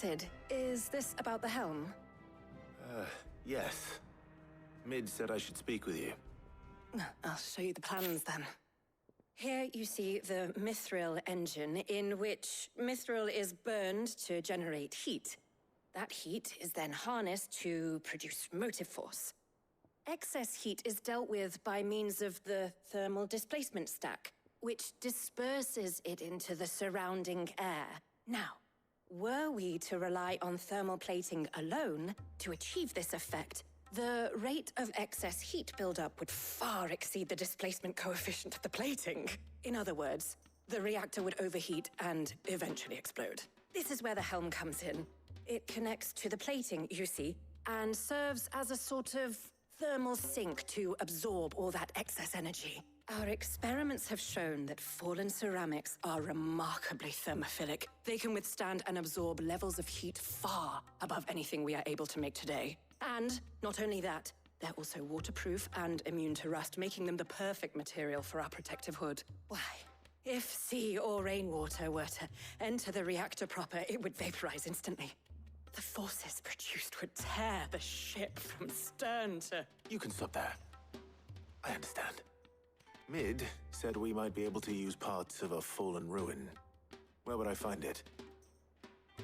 Sid, is this about the helm? Yes. Mid said I should speak with you. I'll show you the plans then. Here you see the mithril engine, in which mithril is burned to generate heat. That heat is then harnessed to produce motive force. Excess heat is dealt with by means of the thermal displacement stack, which disperses it into the surrounding air. Now, were we to rely on thermal plating alone to achieve this effect, the rate of excess heat buildup would far exceed the displacement coefficient of the plating. In other words, the reactor would overheat and eventually explode. This is where the helm comes in. It connects to the plating, you see, and serves as a sort of thermal sink to absorb all that excess energy. Our experiments have shown that fallen ceramics are remarkably thermophilic. They can withstand and absorb levels of heat far above anything we are able to make today. And not only that, they're also waterproof and immune to rust, making them the perfect material for our protective hood. Why, if sea or rainwater were to enter the reactor proper, it would vaporize instantly. The forces produced would tear the ship from stern to... You can stop there. I understand. Mid said we might be able to use parts of a fallen ruin. Where would I find it?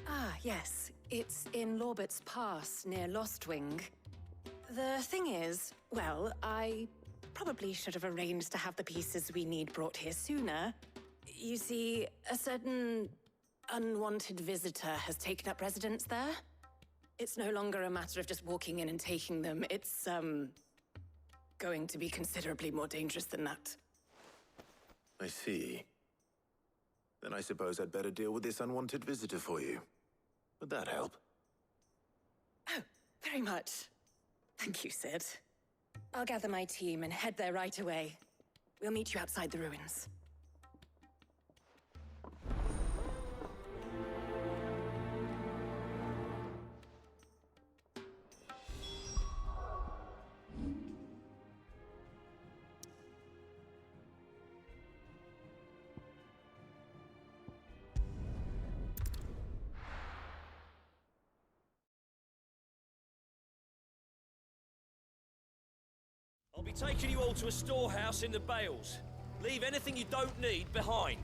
Ah, yes. It's in Lorbert's Pass, near Lostwing. The thing is, well, I probably should have arranged to have the pieces we need brought here sooner. You see, a certain unwanted visitor has taken up residence there. It's no longer a matter of just walking in and taking them. It's, going to be considerably more dangerous than that. I see. Then I suppose I'd better deal with this unwanted visitor for you. Would that help? Oh, very much. Thank you, Sid. I'll gather my team and head there right away. We'll meet you outside the ruins. I'll be taking you all to a storehouse in the Bales. Leave anything you don't need behind.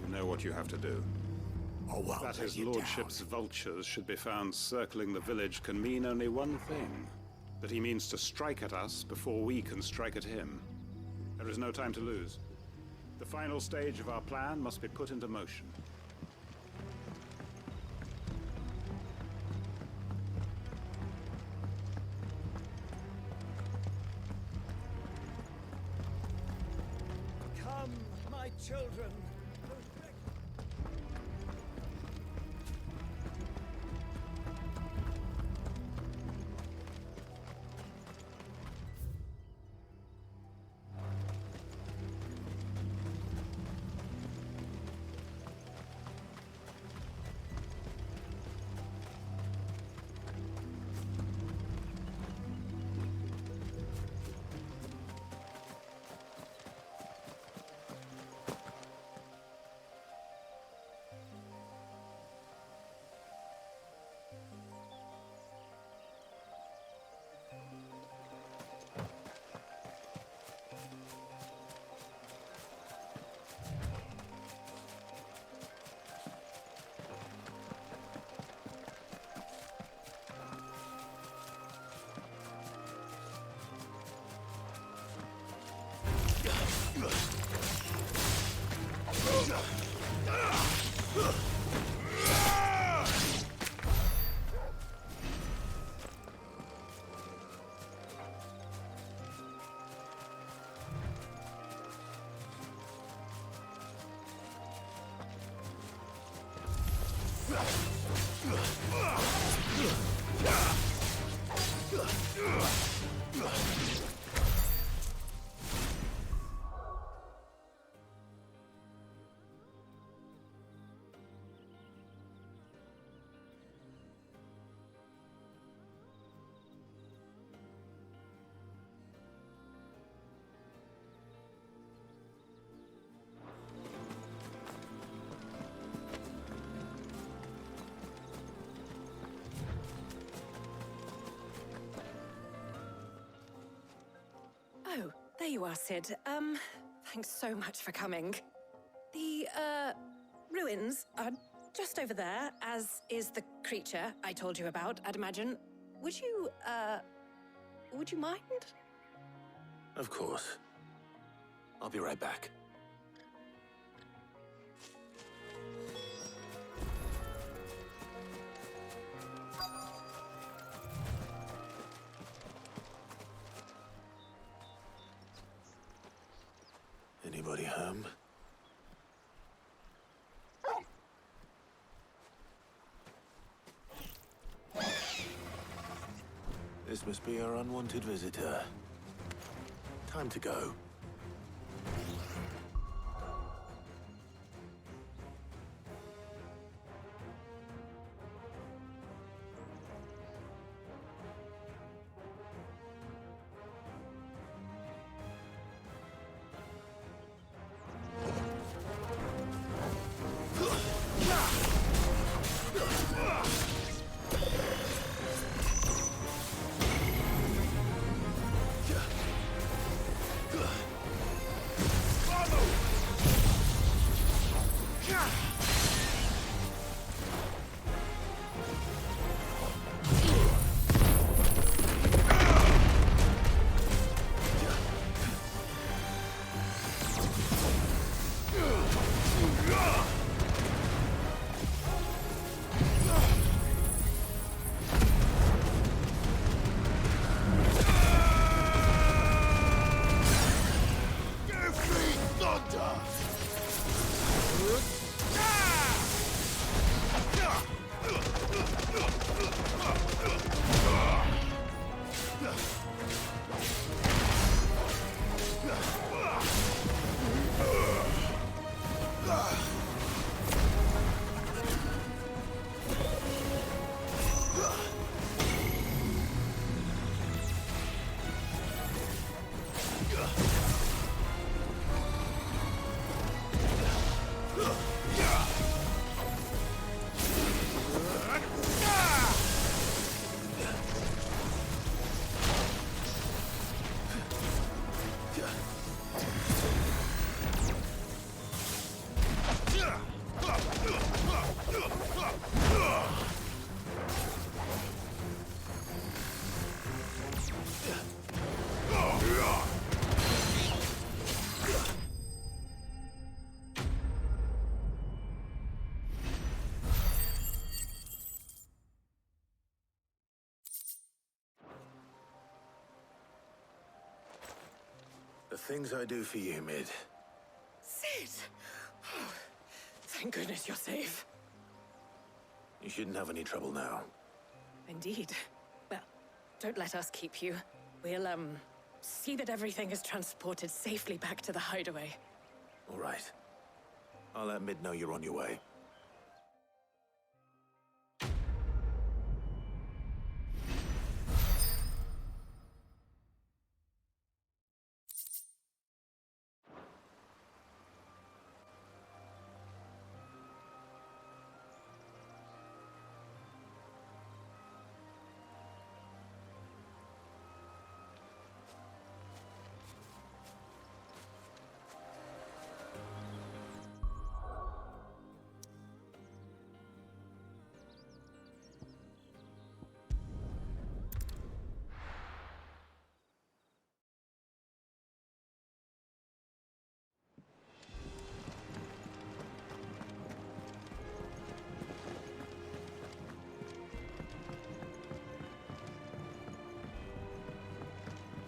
Know what you have to do. Oh, well, that his lordship's vultures should be found circling the village can mean only one thing. That he means to strike at us before we can strike at him. There is no time to lose. The final stage of our plan must be put into motion. Come, my children. Oh, there you are, Sid. Thanks so much for coming. The, ruins are just over there, as is the creature I told you about, I'd imagine. Would you mind? Of course. I'll be right back. Anybody home? This must be our unwanted visitor. Time to go. The things I do for you, Mid. Sid! Oh, thank goodness you're safe. You shouldn't have any trouble now. Indeed. Well, don't let us keep you. We'll, see that everything is transported safely back to the hideaway. All right. I'll let Mid know you're on your way.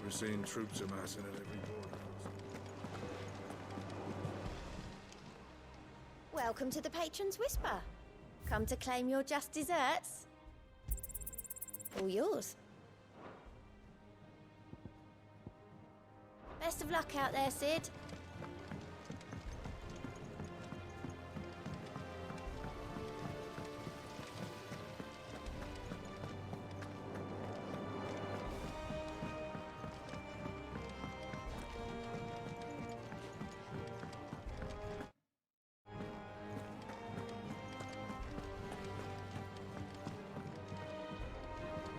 We're seeing troops amassing at every border. Welcome to the Patron's Whisper. Come to claim your just desserts? All yours. Best of luck out there, Sid.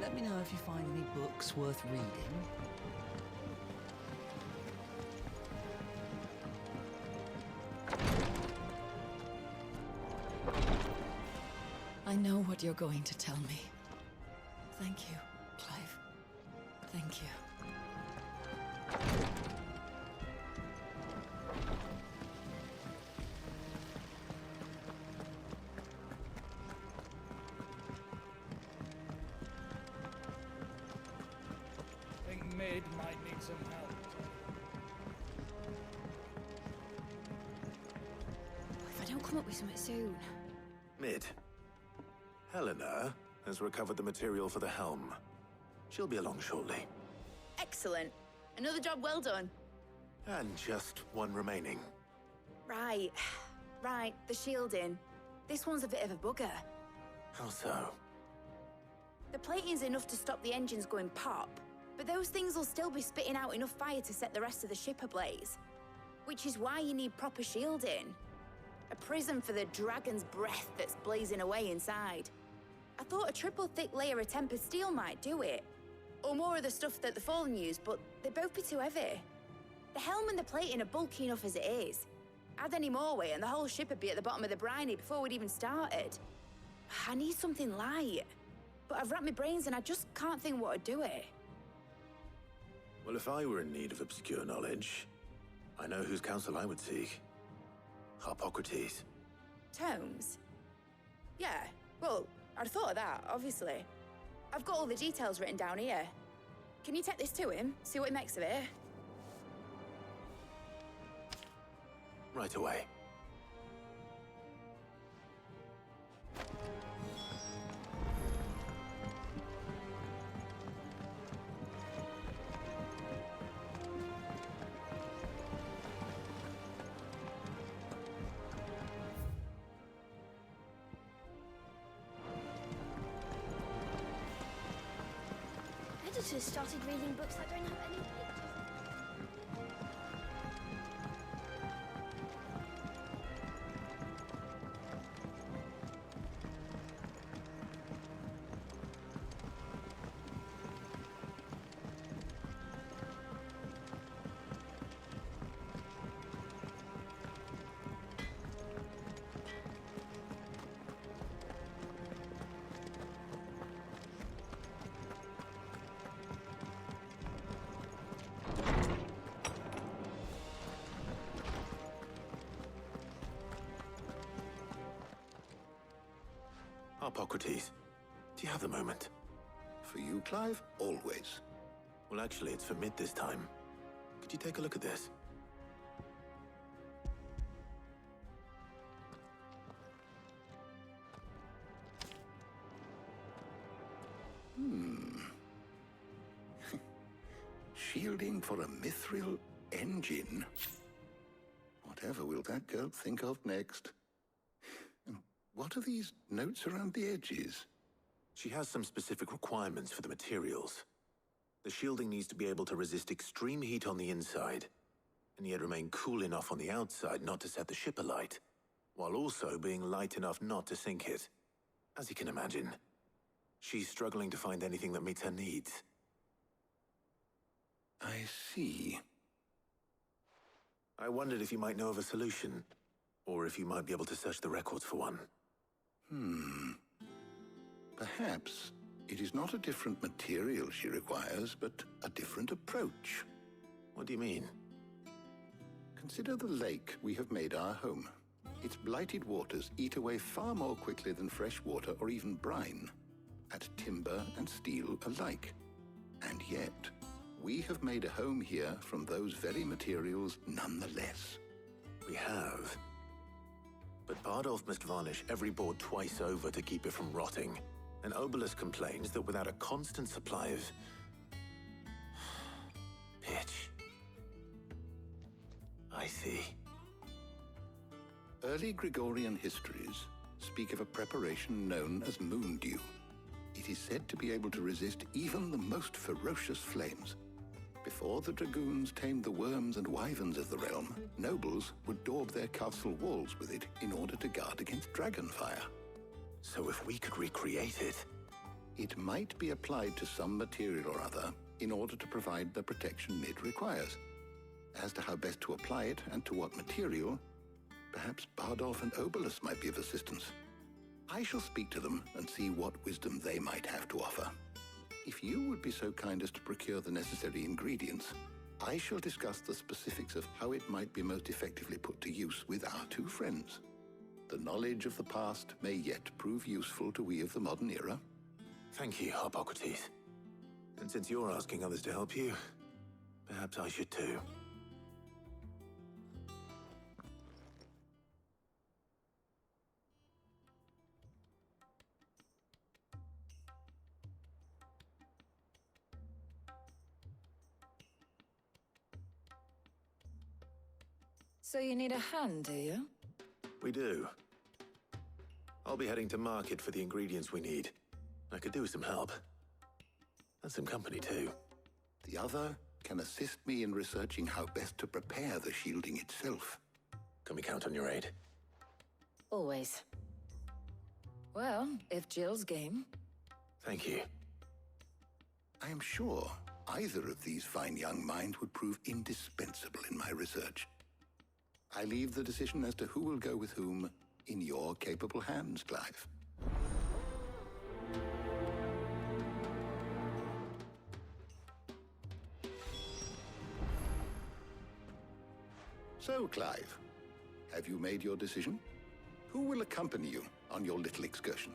Let me know if you find any books worth reading. I know what you're going to tell me. Thank you, Clive. Thank you. Think Mid might need some help. If I don't come up with something soon. Mid. Helena has recovered the material for the helm. She'll be along shortly. Excellent. Another job well done. And just one remaining. Right. Right, the shielding. This one's a bit of a bugger. How so? The plating's enough to stop the engines going pop, but those things will still be spitting out enough fire to set the rest of the ship ablaze. Which is why you need proper shielding. A prison for the dragon's breath that's blazing away inside. I thought a triple thick layer of tempered steel might do it. Or more of the stuff that the Fallen use, but they'd both be too heavy. The helm and the plating are bulky enough as it is. Add any more weight and the whole ship would be at the bottom of the briny before we'd even started. I need something light. But I've racked my brains and I just can't think what would do it. Well, if I were in need of obscure knowledge, I know whose counsel I would seek. Hippocrates. Tomes? Yeah, well, I'd thought of that, obviously. I've got all the details written down here. Can you take this to him, see what he makes of it? Right away. Editors started reading books that don't have any pictures. Hippocrates, do you have the moment? For you, Clive? Always. Well, actually, it's for Mid this time. Could you take a look at this? Shielding for a mithril engine. Whatever will that girl think of next? And what are these notes around the edges? She has some specific requirements for the materials. The shielding needs to be able to resist extreme heat on the inside, and yet remain cool enough on the outside not to set the ship alight, while also being light enough not to sink it. As you can imagine, she's struggling to find anything that meets her needs. I see. I wondered if you might know of a solution, or if you might be able to search the records for one. Perhaps it is not a different material she requires, but a different approach. What do you mean? Consider the lake we have made our home. Its blighted waters eat away far more quickly than fresh water or even brine, at timber and steel alike. And yet, we have made a home here from those very materials nonetheless. We have. But Bardolph must varnish every board twice over to keep it from rotting. And Obelus complains that without a constant supply of... pitch. I see. Early Gregorian histories speak of a preparation known as moon dew. It is said to be able to resist even the most ferocious flames. Before the dragoons tamed the worms and wyverns of the realm, nobles would daub their castle walls with it in order to guard against dragon fire. So if we could recreate it... It might be applied to some material or other in order to provide the protection Mid requires. As to how best to apply it and to what material, perhaps Bardolph and Obelus might be of assistance. I shall speak to them and see what wisdom they might have to offer. If you would be so kind as to procure the necessary ingredients, I shall discuss the specifics of how it might be most effectively put to use with our two friends. The knowledge of the past may yet prove useful to we of the modern era. Thank you, Hippocrates. And since you're asking others to help you, perhaps I should too. So you need a hand, do you? We do. I'll be heading to market for the ingredients we need. I could do with some help. And some company, too. The other can assist me in researching how best to prepare the shielding itself. Can we count on your aid? Always. Well, if Jill's game. Thank you. I am sure either of these fine young minds would prove indispensable in my research. I leave the decision as to who will go with whom in your capable hands, Clive. So, Clive, have you made your decision? Who will accompany you on your little excursion?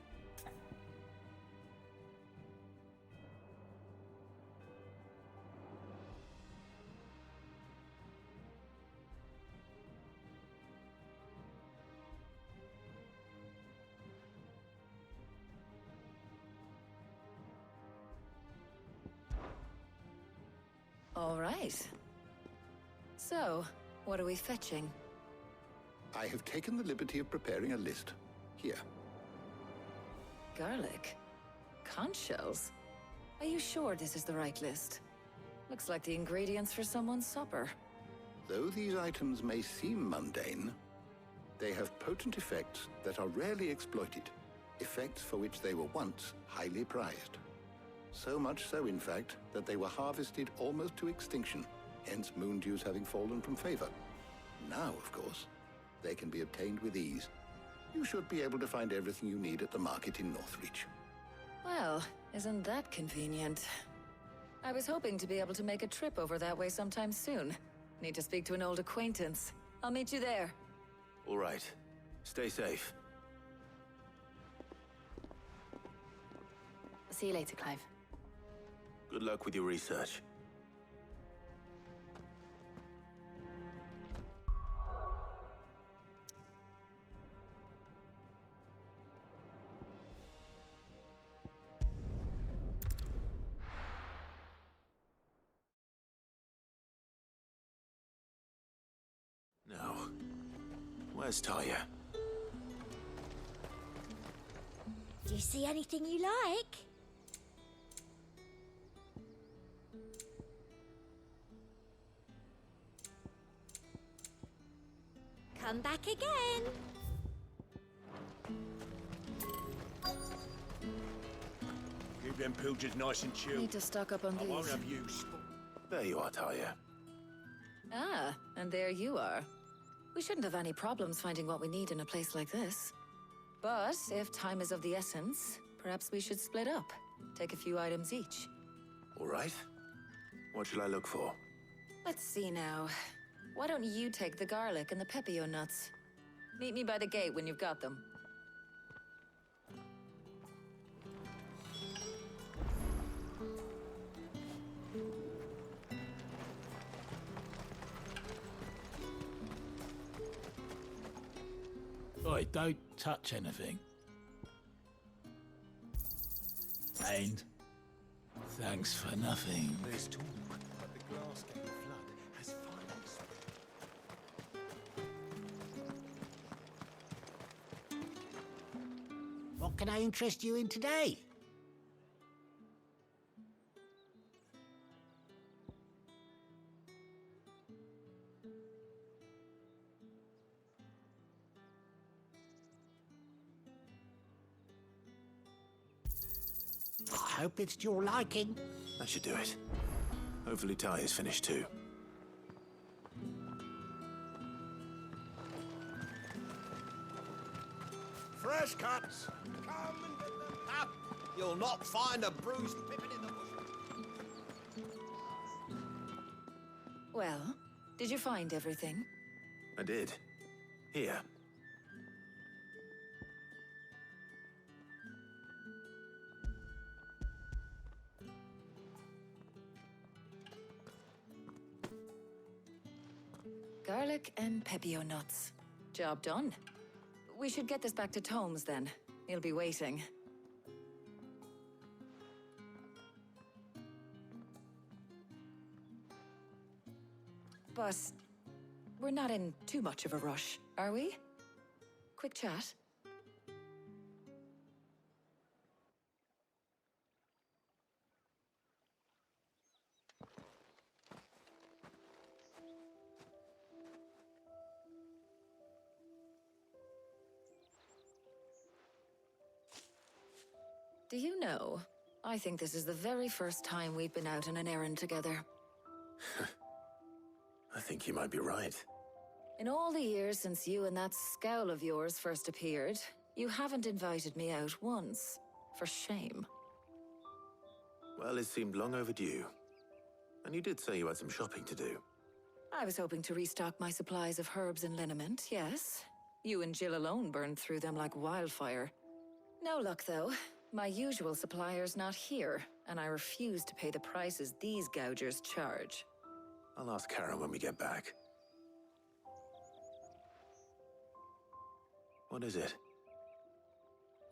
All right. So, what are we fetching? I have taken the liberty of preparing a list. Here. Garlic? Conch shells? Are you sure this is the right list? Looks like the ingredients for someone's supper. Though these items may seem mundane, they have potent effects that are rarely exploited, effects for which they were once highly prized. So much so, in fact, that they were harvested almost to extinction, hence moon dews having fallen from favor. Now, of course, they can be obtained with ease. You should be able to find everything you need at the market in Northreach. Well, isn't that convenient? I was hoping to be able to make a trip over that way sometime soon. Need to speak to an old acquaintance. I'll meet you there. All right. Stay safe. I'll see you later, Clive. Good luck with your research. Now, where's Talia? Do you see anything you like? Come back again. Keep them pilgers nice and chilled. Need to stock up on I won't these. have you There you are, Talia. Ah, and there you are. We shouldn't have any problems finding what we need in a place like this. But if time is of the essence, perhaps we should split up. Take a few items each. All right. What shall I look for? Let's see now. Why don't you take the garlic and the pepio nuts? Meet me by the gate when you've got them. Oi, don't touch anything. And thanks for nothing. There's talk that the Glassgate flood has finally spread. What can I interest you in today? I hope it's to your liking. That should do it. Hopefully Ty is finished too. Fresh cuts! Come and get them up! You'll not find a bruised pippin in the bushes. Well, did you find everything? I did. Here. Garlic and pepio nuts. Job done. We should get this back to Tomes then. He'll be waiting. But we're not in too much of a rush, are we? Quick chat. Do you know, I think this is the very first time we've been out on an errand together. I think you might be right. In all the years since you and that scowl of yours first appeared, you haven't invited me out once. For shame. Well, it seemed long overdue. And you did say you had some shopping to do. I was hoping to restock my supplies of herbs and liniment, yes. You and Jill alone burned through them like wildfire. No luck, though. My usual supplier's not here, and I refuse to pay the prices these gougers charge. I'll ask Karen when we get back. What is it?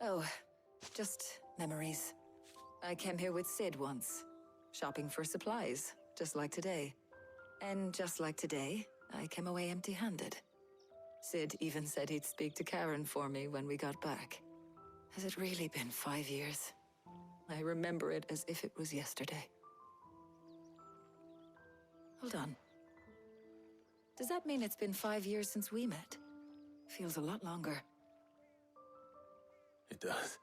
Oh, just memories. I came here with Sid once, shopping for supplies, just like today. And just like today, I came away empty-handed. Sid even said he'd speak to Karen for me when we got back. Has it really been 5 years? I remember it as if it was yesterday. Hold on. Does that mean it's been 5 years since we met? Feels a lot longer. It does.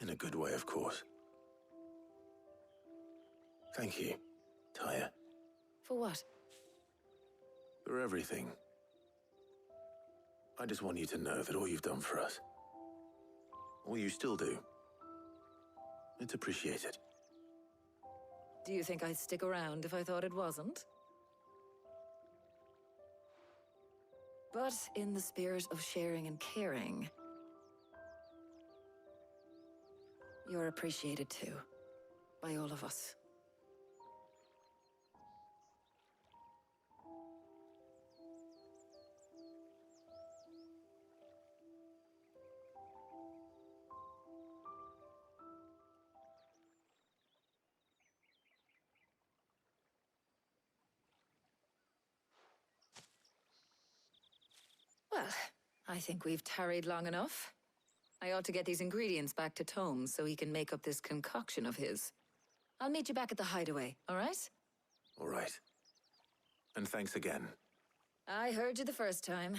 In a good way, of course. Thank you, Taya. For what? For everything. I just want you to know that all you've done for us, all you still do, it's appreciated. Do you think I'd stick around if I thought it wasn't? But in the spirit of sharing and caring, you're appreciated too, by all of us. Well, I think we've tarried long enough. I ought to get these ingredients back to Tomes so he can make up this concoction of his. I'll meet you back at the hideaway, all right? All right. And thanks again. I heard you the first time.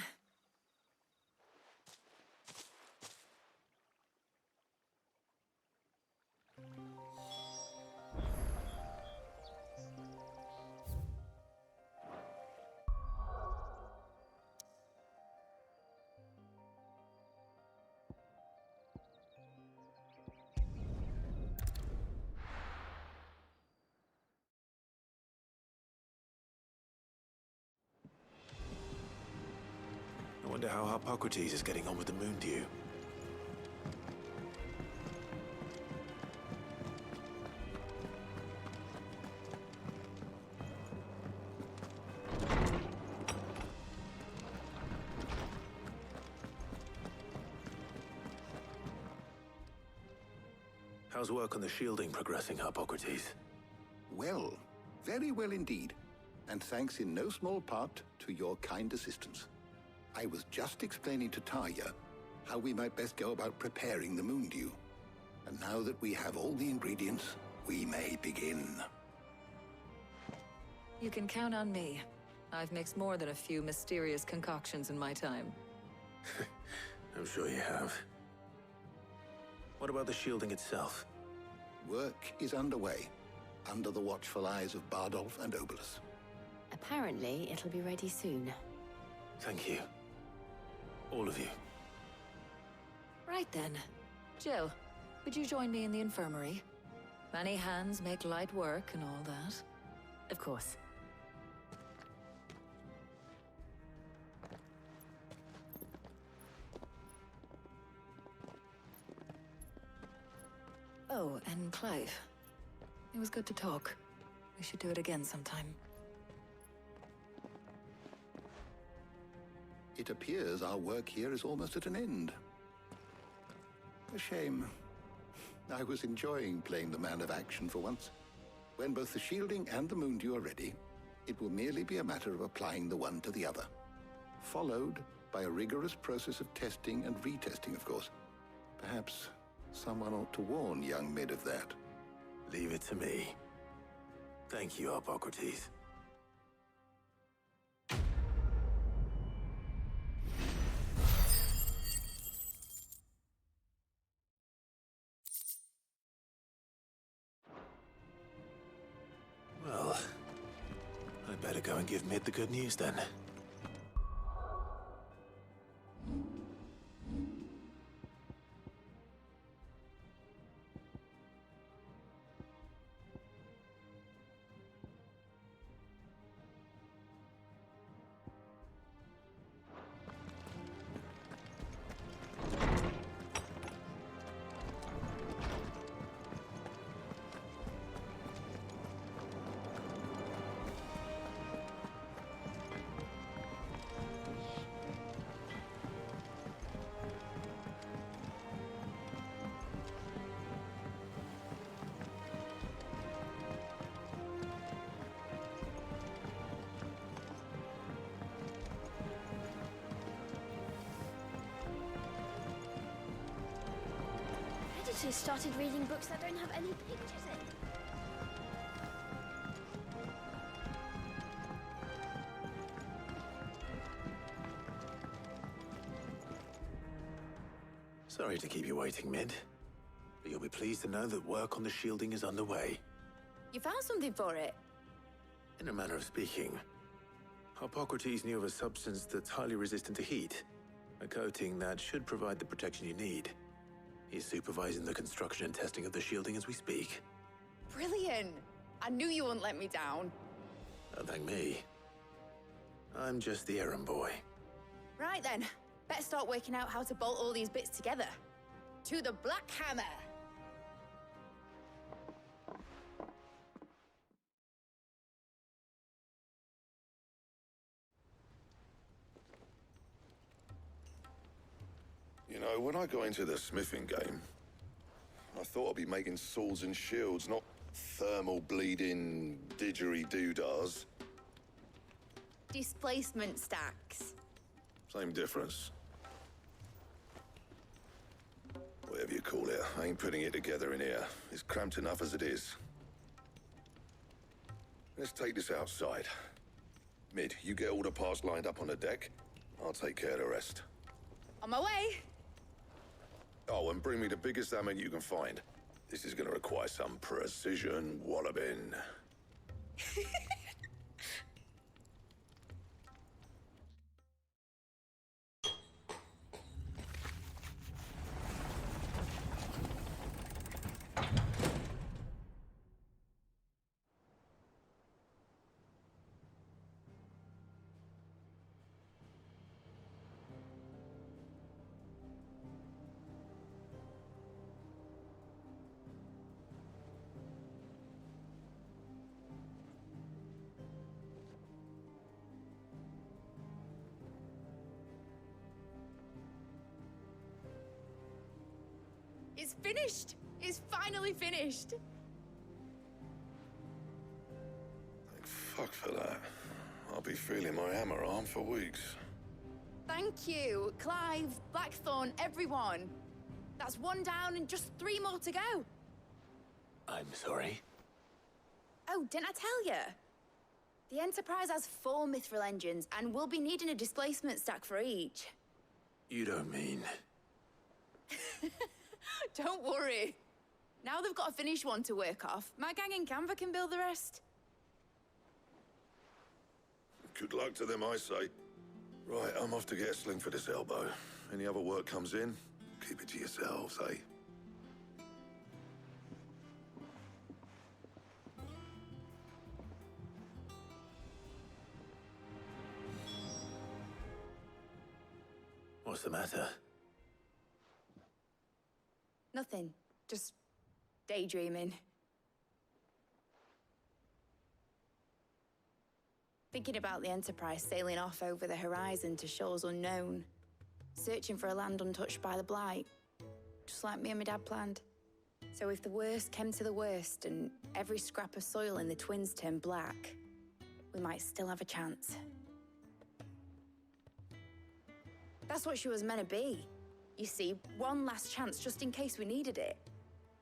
I wonder how Harpocrates is getting on with the moon dew. How's work on the shielding progressing, Hippocrates? Well, very well indeed. And thanks in no small part to your kind assistance. I was just explaining to Tarja how we might best go about preparing the Moondew. And now that we have all the ingredients, we may begin. You can count on me. I've mixed more than a few mysterious concoctions in my time. I'm sure you have. What about the shielding itself? Work is underway, under the watchful eyes of Bardolph and Obolus. Apparently, it'll be ready soon. Thank you. All of you. Right then. Jill, would you join me in the infirmary? Many hands make light work and all that. Of course. Oh, and Clive. It was good to talk. We should do it again sometime. It appears our work here is almost at an end. A shame. I was enjoying playing the man of action for once. When both the shielding and the Moondew are ready, it will merely be a matter of applying the one to the other. Followed by a rigorous process of testing and retesting, of course. Perhaps someone ought to warn young Mid of that. Leave it to me. Thank you, Hippocrates. Well, I'd better go and give Mid the good news then. Editors started reading books that don't have any pictures in. Sorry to keep you waiting, Mid. But you'll be pleased to know that work on the shielding is underway. You found something for it? In a manner of speaking. Hippocrates knew of a substance that's highly resistant to heat. A coating that should provide the protection you need. He's supervising the construction and testing of the shielding as we speak. Brilliant! I knew you wouldn't let me down. Don't thank me. I'm just the errand boy. Right then, better start working out how to bolt all these bits together. To the Black Hammer! You know, when I got into the smithing game, I thought I'd be making swords and shields, not thermal bleeding didgeridoo-dahs. Displacement stacks. Same difference. Whatever you call it, I ain't putting it together in here. It's cramped enough as it is. Let's take this outside. Mid, you get all the parts lined up on the deck. I'll take care of the rest. On my way! Oh, and bring me the biggest hammer you can find. This is gonna require some precision walloping. It's finished! It's finally finished! Thank fuck for that. I'll be feeling my hammer arm for weeks. Thank you, Clive, Blackthorn, everyone. That's one down and just 3 more to go. I'm sorry. Oh, didn't I tell you? The Enterprise has 4 mithril engines, and we'll be needing a displacement stack for each. You don't mean... Don't worry. Now they've got a finished one to work off. My gang in Canva can build the rest. Good luck to them, I say. Right, I'm off to get a sling for this elbow. Any other work comes in, keep it to yourselves, eh? What's the matter? Nothing. Just daydreaming. Thinking about the Enterprise sailing off over the horizon to shores unknown. Searching for a land untouched by the Blight. Just like me and my dad planned. So if the worst came to the worst and every scrap of soil in the Twins turned black, we might still have a chance. That's what she was meant to be. You see, one last chance just in case we needed it.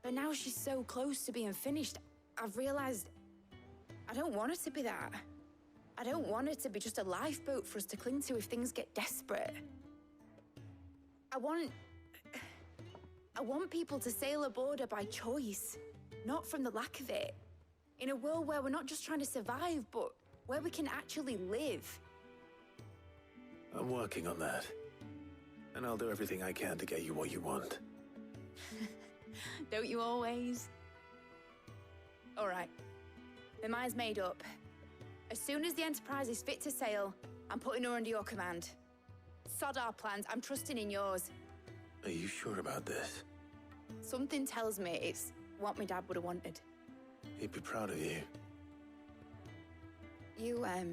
But now she's so close to being finished, I've realized I don't want her to be that. I don't want her to be just a lifeboat for us to cling to if things get desperate. I want people to sail aboard her by choice, not from the lack of it. In a world where we're not just trying to survive, but where we can actually live. I'm working on that. And I'll do everything I can to get you what you want. Don't you always? All right. My mind's made up. As soon as the Enterprise is fit to sail, I'm putting her under your command. Sod our plans, I'm trusting in yours. Are you sure about this? Something tells me it's what my dad would have wanted. He'd be proud of you. You were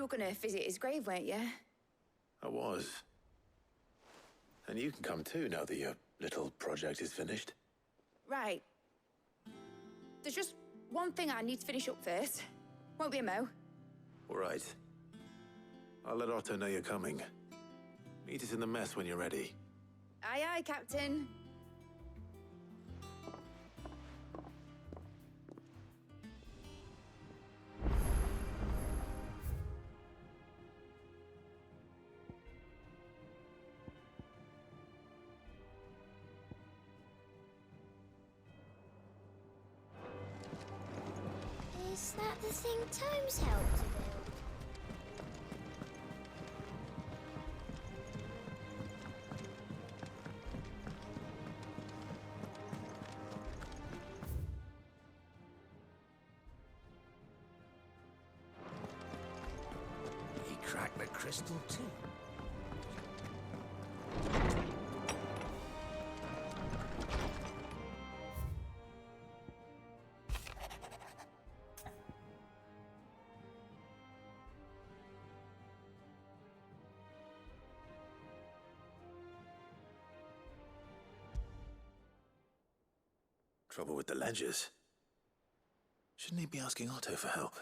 gonna visit his grave, weren't you? I was. And you can come too now that your little project is finished. Right. There's just one thing I need to finish up first. Won't be a mo. All right. I'll let Otto know you're coming. Meet us in the mess when you're ready. Aye, aye, Captain. Is that the thing Tomes helped to build? He cracked the crystal too. Trouble with the ledgers. Shouldn't he be asking Otto for help?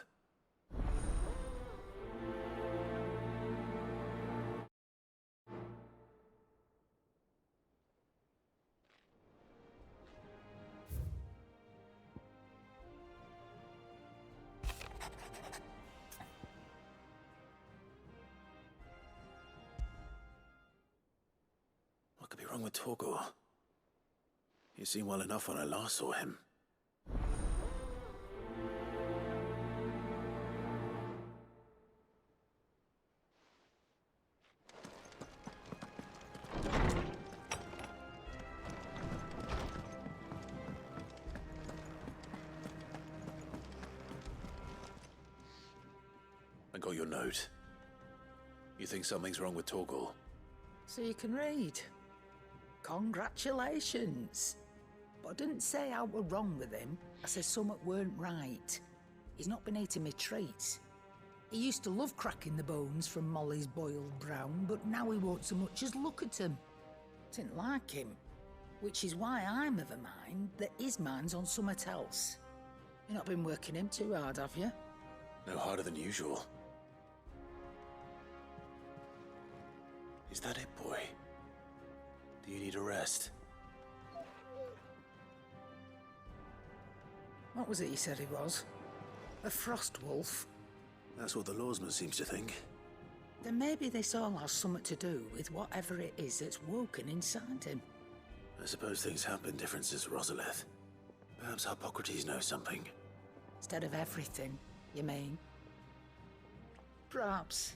What could be wrong with Torgor? He seemed well enough when I last saw him. I got your note. You think something's wrong with Torgor? So you can read. Congratulations. But I didn't say I were wrong with him. I said something weren't right. He's not been eating me treats. He used to love cracking the bones from Molly's boiled brown, but now he won't so much as look at 'em. Didn't like him. Which is why I'm of a mind that his mind's on somewhat else. You've not been working him too hard, have you? No harder than usual. Is that it, boy? Do you need a rest? What was it he said he was? A frost wolf? That's what the lawsman seems to think. Then maybe this all has something to do with whatever it is that's woken inside him. I suppose things have been different since Rosalith. Perhaps Hippocrates knows something. Instead of everything, you mean? Perhaps.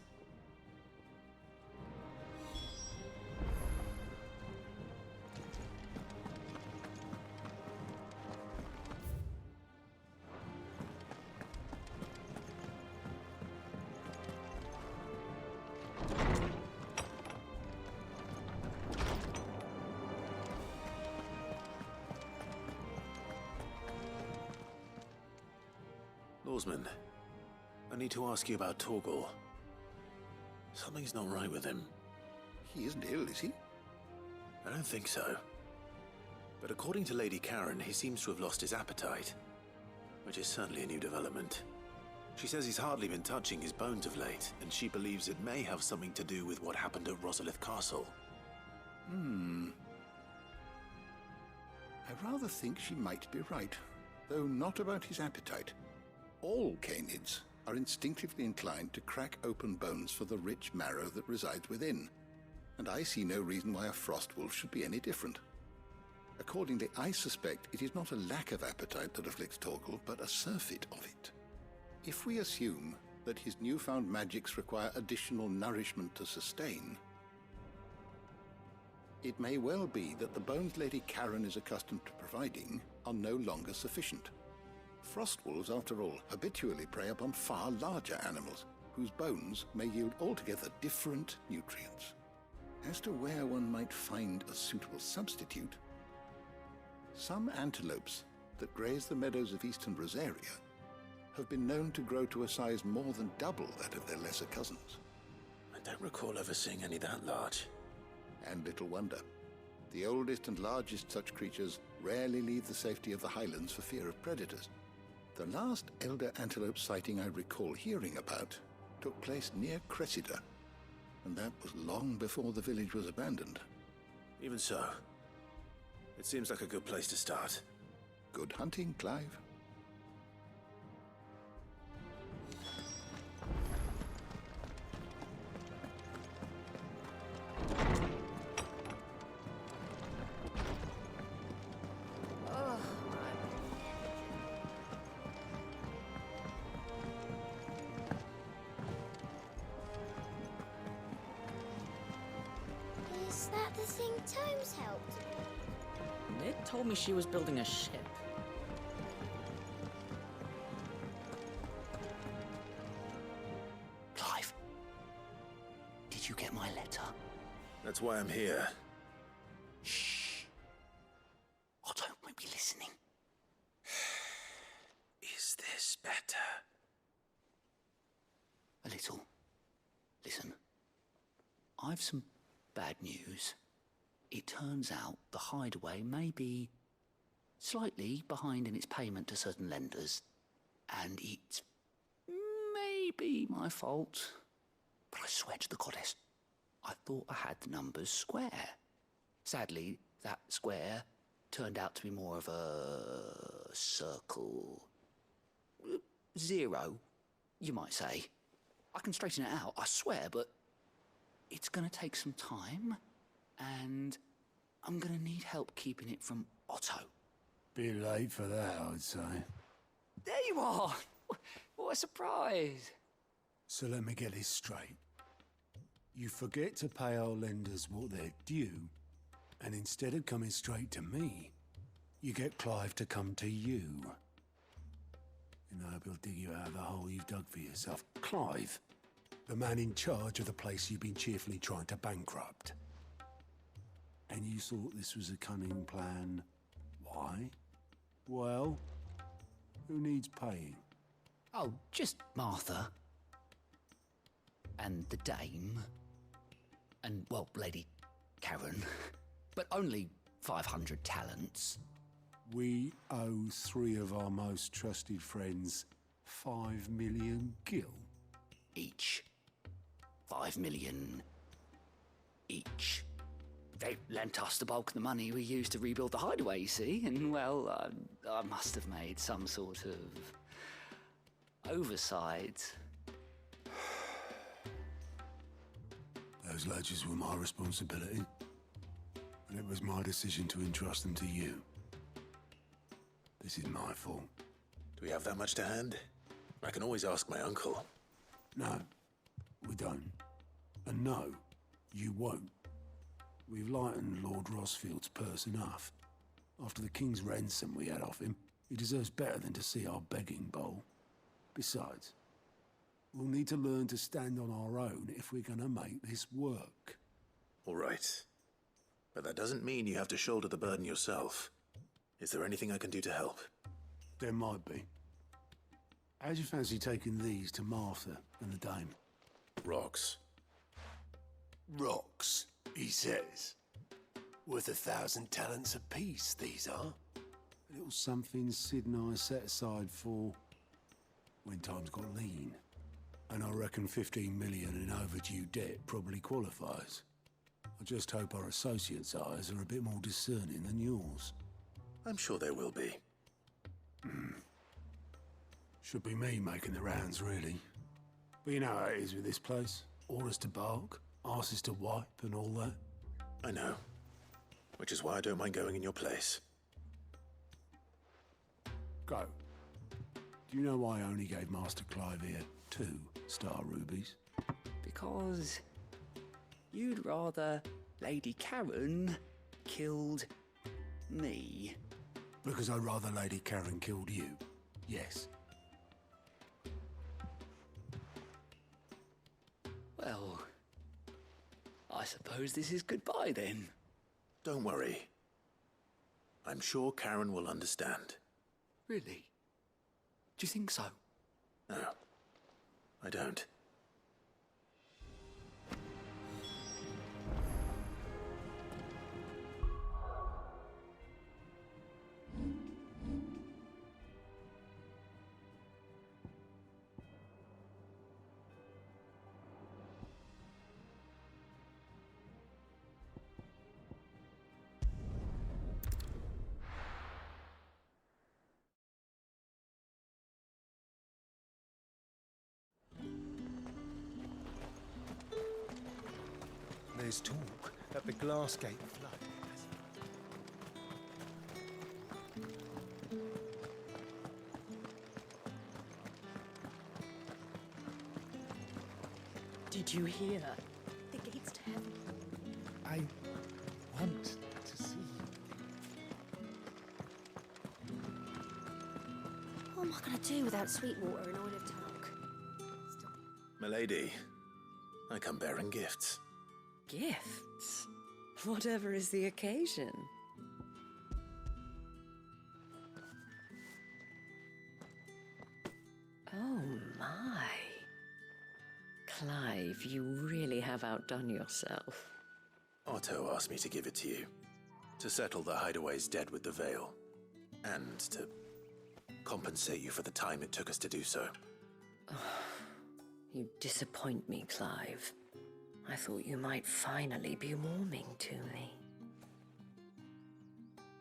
Lawsman, I need to ask you about Torgal. Something's not right with him. He isn't ill, is he? I don't think so. But according to Lady Karen, he seems to have lost his appetite, which is certainly a new development. She says he's hardly been touching his bones of late, and she believes it may have something to do with what happened at Rosalith Castle. I rather think she might be right, though not about his appetite. All canids are instinctively inclined to crack open bones for the rich marrow that resides within, and I see no reason why a frost wolf should be any different. Accordingly, I suspect it is not a lack of appetite that afflicts Torgal, but a surfeit of it. If we assume that his newfound magics require additional nourishment to sustain, it may well be that the bones Lady Karen is accustomed to providing are no longer sufficient. Frost wolves, after all, habitually prey upon far larger animals, whose bones may yield altogether different nutrients. As to where one might find a suitable substitute, some antelopes that graze the meadows of eastern Rosaria have been known to grow to a size more than double that of their lesser cousins. I don't recall ever seeing any that large. And little wonder. The oldest and largest such creatures rarely leave the safety of the highlands for fear of predators. The last elder antelope sighting I recall hearing about took place near Cressida, and that was long before the village was abandoned. Even so, it seems like a good place to start. Good hunting, Clive. Is that the thing Tomes helped? Nick told me she was building a ship. Clive, did you get my letter? That's why I'm here. Shh. Otto might be listening. Is this better? A little. Listen, I've some bad news. It turns out the hideaway may be slightly behind in its payment to certain lenders, and it's maybe my fault. But I swear to the goddess, I thought I had the numbers square. Sadly, that square turned out to be more of a circle. Zero, you might say. I can straighten it out, I swear, but it's gonna take some time, and I'm gonna need help keeping it from Otto. Bit late for that, I'd say. There you are! What a surprise! So let me get this straight. You forget to pay our lenders what they're due, and instead of coming straight to me, you get Clive to come to you. And I hope he'll dig you out of the hole you've dug for yourself. Clive, the man in charge of the place you've been cheerfully trying to bankrupt. And you thought this was a cunning plan. Why? Well, who needs paying? Oh, just Martha. And the dame. And, well, Lady Karen. But only 500 talents. We owe 3 of our most trusted friends 5 million gil. Each. 5 million each. They lent us the bulk of the money we used to rebuild the hideaway, you see, and, well, I must have made some sort of oversight. Those ledgers were my responsibility, and it was my decision to entrust them to you. This is my fault. Do we have that much to hand? I can always ask my uncle. No, we don't. And no, you won't. We've lightened Lord Rosfield's purse enough. After the king's ransom we had off him, he deserves better than to see our begging bowl. Besides, we'll need to learn to stand on our own if we're gonna make this work. All right. But that doesn't mean you have to shoulder the burden yourself. Is there anything I can do to help? There might be. How'd you fancy taking these to Martha and the dame? Rocks. Rocks, he says. Worth 1,000 talents apiece, these are. A little something Sid and I set aside for when times got lean. And I reckon 15 million in overdue debt probably qualifies. I just hope our associates' eyes are a bit more discerning than yours. I'm sure there will be. Should be me making the rounds, really. But you know how it is with this place. Orders to bark, arses to wipe, and all that. I know. Which is why I don't mind going in your place. Go. Do you know why I only gave Master Clive here 2 star rubies? Because you'd rather Lady Karen killed me. Because I'd rather Lady Karen killed you. Yes. Well, I suppose this is goodbye then. Don't worry. I'm sure Karen will understand. Really? Do you think so? No, I don't. There's talk that the Glassgate flood Did you hear? The gates to heaven. I want to see. What am I going to do without Sweetwater and Olive Talk? Milady, I come bearing gifts. Gifts? Whatever is the occasion. Oh my. Clive, you really have outdone yourself. Otto asked me to give it to you. To settle the Hideaway's debt with the Veil. And to compensate you for the time it took us to do so. You disappoint me, Clive. I thought you might finally be warming to me.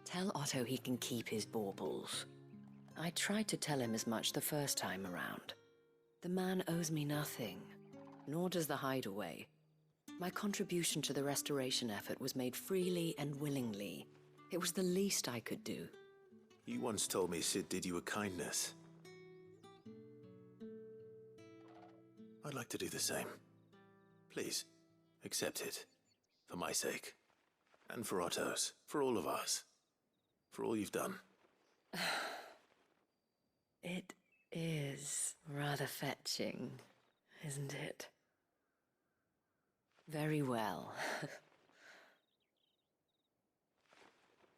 Tell Otto he can keep his baubles. I tried to tell him as much the first time around. The man owes me nothing, nor does the Hideaway. My contribution to the restoration effort was made freely and willingly. It was the least I could do. You once told me Sid did you a kindness. I'd like to do the same. Please, accept it. For my sake. And for Otto's. For all of us. For all you've done. It is rather fetching, isn't it? Very well.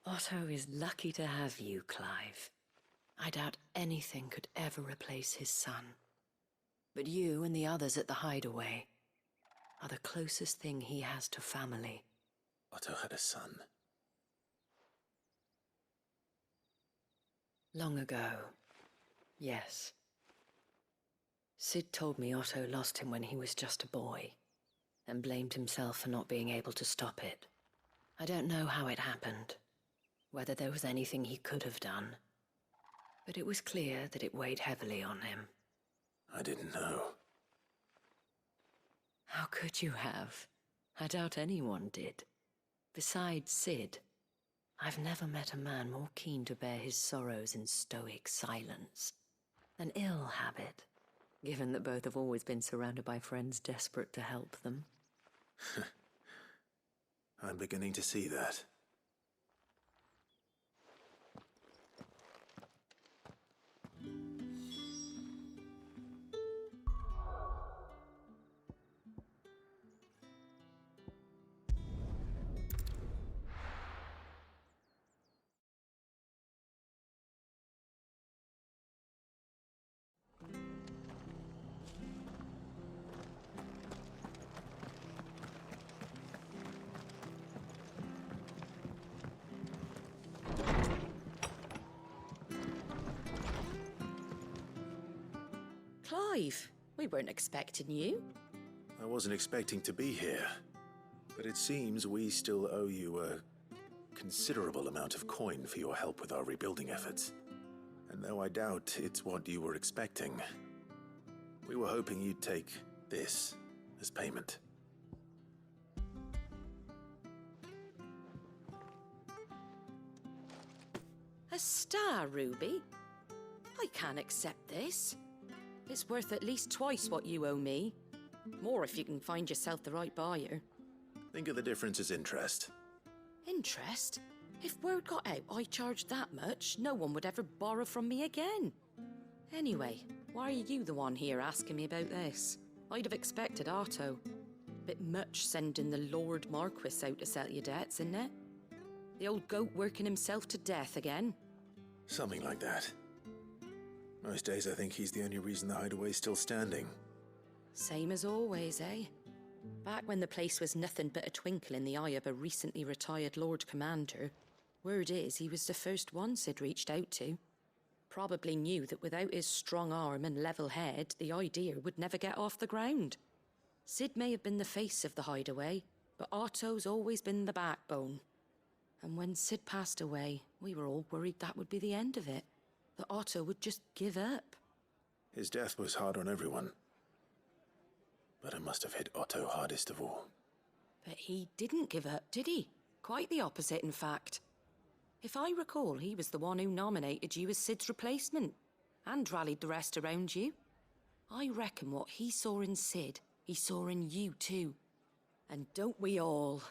Otto is lucky to have you, Clive. I doubt anything could ever replace his son. But you and the others at the Hideaway are the closest thing he has to family. Otto had a son. Long ago, yes. Sid told me Otto lost him when he was just a boy, and blamed himself for not being able to stop it. I don't know how it happened, whether there was anything he could have done, but it was clear that it weighed heavily on him. I didn't know. How could you have? I doubt anyone did. Besides Sid, I've never met a man more keen to bear his sorrows in stoic silence. An ill habit, given that both have always been surrounded by friends desperate to help them. I'm beginning to see that. Clive, we weren't expecting you. I wasn't expecting to be here, but it seems we still owe you a considerable amount of coin for your help with our rebuilding efforts. And though I doubt it's what you were expecting, we were hoping you'd take this as payment. A star ruby? I can't accept this. It's worth at least twice what you owe me. More if you can find yourself the right buyer. Think of the difference as interest. Interest? If word got out I charged that much, no one would ever borrow from me again. Anyway, why are you the one here asking me about this? I'd have expected Otto. Bit much sending the Lord Marquis out to settle your debts, isn't it? The old goat working himself to death again? Something like that. Most days I think he's the only reason the hideaway's still standing. Same as always, eh? Back when the place was nothing but a twinkle in the eye of a recently retired Lord Commander, word is he was the first one Sid reached out to. Probably knew that without his strong arm and level head, the idea would never get off the ground. Sid may have been the face of the hideaway, but Otto's always been the backbone. And when Sid passed away, we were all worried that would be the end of it. That Otto would just give up. His death was hard on everyone. But it must have hit Otto hardest of all. But he didn't give up, did he? Quite the opposite, in fact. If I recall, he was the one who nominated you as Sid's replacement, and rallied the rest around you. I reckon what he saw in Sid, he saw in you too. And don't we all?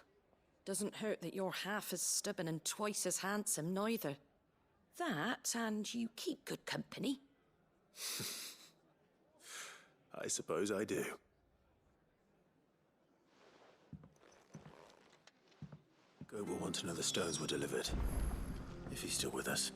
Doesn't hurt that you're half as stubborn and twice as handsome, neither. That, and you keep good company. I suppose I do. Goat will want to know the stones were delivered, if he's still with us.